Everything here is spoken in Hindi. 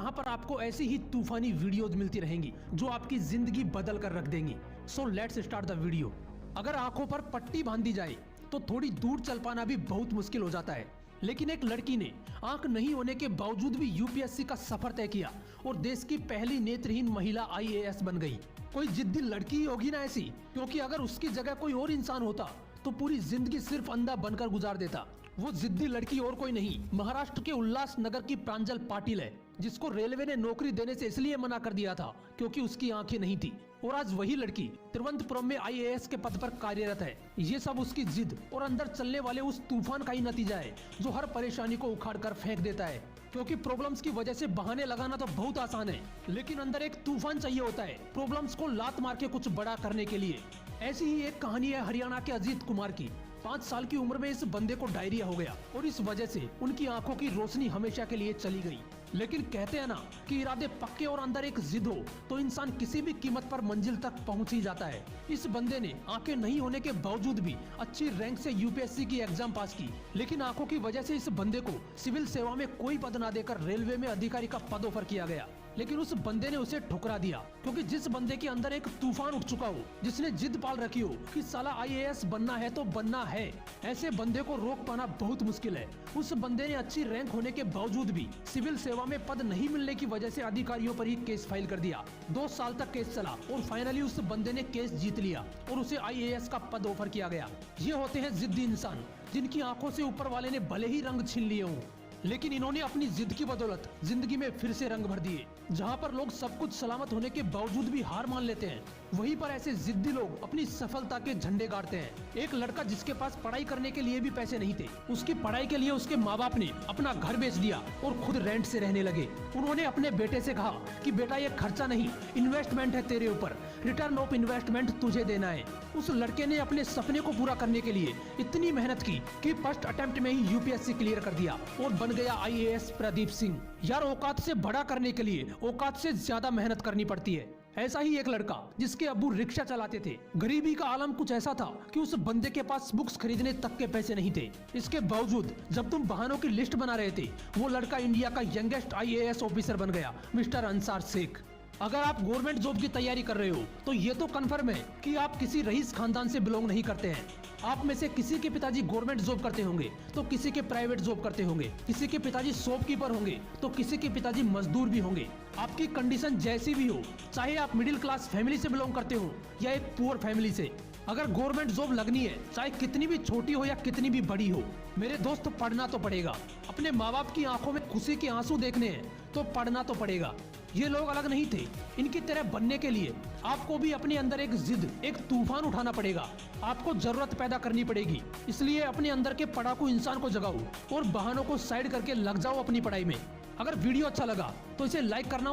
जहां पर आपको ऐसी ही तूफानी वीडियोज मिलती रहेंगी जो आपकी जिंदगी बदल कर रख देंगी। So let's start the video. अगर आंखों पर पट्टी बांध दी जाए तो थोड़ी दूर चल पाना भी बहुत मुश्किल हो जाता है, लेकिन एक लड़की ने आंख नहीं होने के बावजूद भी यूपीएससी का सफर तय किया और देश की पहली नेत्रहीन महिला आईएएस बन गई। कोई जिद्दी लड़की ही होगी ना ऐसी, क्योंकि अगर उसकी जगह कोई और इंसान होता तो पूरी जिंदगी सिर्फ अंधा बनकर गुजार देता। वो जिद्दी लड़की और कोई नहीं, महाराष्ट्र के उल्लासनगर की प्रांजल पाटिल है, जिसको रेलवे ने नौकरी देने से इसलिए मना कर दिया था क्योंकि उसकी आंखें नहीं थी। और आज वही लड़की तिरुवनंतपुरम में आईएएस के पद पर कार्यरत है। ये सब उसकी जिद और अंदर चलने वाले उस तूफान का ही नतीजा है जो हर परेशानी को उखाड़ कर फेंक देता है। क्योंकि प्रॉब्लम्स की वजह से बहाने लगाना तो बहुत आसान है, लेकिन अंदर एक तूफान चाहिए होता है प्रॉब्लम्स को लात मार के कुछ बड़ा करने के लिए। ऐसी ही एक कहानी है हरियाणा के अजीत कुमार की। 5 साल की उम्र में इस बंदे को डायरिया हो गया और इस वजह से उनकी आंखों की रोशनी हमेशा के लिए चली गई। लेकिन कहते हैं ना कि इरादे पक्के और अंदर एक जिद हो तो इंसान किसी भी कीमत पर मंजिल तक पहुंच ही जाता है। इस बंदे ने आंखें नहीं होने के बावजूद भी अच्छी रैंक से यूपीएससी की एग्जाम पास की, लेकिन आंखों की वजह से इस बंदे को सिविल सेवा में कोई पद ना देकर रेलवे में अधिकारी का पद ऑफर किया गया। लेकिन उस बंदे ने उसे ठुकरा दिया, क्योंकि जिस बंदे के अंदर एक तूफान उठ चुका हो, जिसने जिद पाल रखी हो कि साला आईएएस बनना है तो बनना है, ऐसे बंदे को रोक पाना बहुत मुश्किल है। उस बंदे ने अच्छी रैंक होने के बावजूद भी सिविल सेवा में पद नहीं मिलने की वजह से अधिकारियों पर ही केस फाइल कर दिया। 2 साल तक केस चला और फाइनली उस बंदे ने केस जीत लिया और उसे आईएएस का पद ऑफर किया गया। ये होते हैं जिद्दी इंसान, जिनकी आंखों से ऊपर वाले ने भले ही रंग छीन लिए हों, लेकिन इन्होंने अपनी जिद की बदौलत जिंदगी में फिर से रंग भर दिए। जहां पर लोग सब कुछ सलामत होने के बावजूद भी हार मान लेते हैं, वहीं पर ऐसे जिद्दी लोग अपनी सफलता के झंडे गाड़ते हैं। एक लड़का जिसके पास पढ़ाई करने के लिए भी पैसे नहीं थे, उसकी पढ़ाई के लिए उसके माँ बाप ने अपना घर बेच दिया और खुद रेंट से रहने लगे। उन्होंने अपने बेटे से कहा कि बेटा ये खर्चा नहीं, इन्वेस्टमेंट है तेरे ऊपर, रिटर्न ऑफ इन्वेस्टमेंट तुझे देना है। उस लड़के ने अपने सपने को पूरा करने के लिए इतनी मेहनत की कि फर्स्ट अटेम्प्ट में ही यूपीएससी क्लियर कर दिया और बन गया आईएएस प्रदीप सिंह। यार, औकात से बड़ा करने के लिए औकात से ज्यादा मेहनत करनी पड़ती है। ऐसा ही एक लड़का जिसके अब्बू रिक्शा चलाते थे, गरीबी का आलम कुछ ऐसा था कि उस बंदे के पास बुक्स खरीदने तक के पैसे नहीं थे। इसके बावजूद जब तुम बहानों की लिस्ट बना रहे थे, वो लड़का इंडिया का यंगेस्ट आईएएस ऑफिसर बन गया, मिस्टर अंसार शेख। अगर आप गवर्नमेंट जॉब की तैयारी कर रहे हो तो ये तो कन्फर्म है कि आप किसी रईस खानदान से बिलोंग नहीं करते हैं। आप में से किसी के पिताजी गवर्नमेंट जॉब करते होंगे तो किसी के प्राइवेट जॉब करते होंगे, किसी के पिताजी शॉपकीपर होंगे तो किसी के पिताजी मजदूर भी होंगे। आपकी कंडीशन जैसी भी हो, चाहे आप मिडिल क्लास फैमिली से बिलोंग करते हो या एक पुअर फैमिली से, अगर गवर्नमेंट जॉब लगनी है, चाहे कितनी भी छोटी हो या कितनी भी बड़ी हो, मेरे दोस्त पढ़ना तो पड़ेगा। अपने माँ बाप की आंखों में खुशी के आंसू देखने हैं तो पढ़ना तो पड़ेगा। ये लोग अलग नहीं थे, इनकी तरह बनने के लिए आपको भी अपने अंदर एक जिद, एक तूफान उठाना पड़ेगा। आपको जरूरत पैदा करनी पड़ेगी। इसलिए अपने अंदर के पढ़ाकू इंसान को जगाओ और बहानों को साइड करके लग जाओ अपनी पढ़ाई में। अगर वीडियो अच्छा लगा तो इसे लाइक करना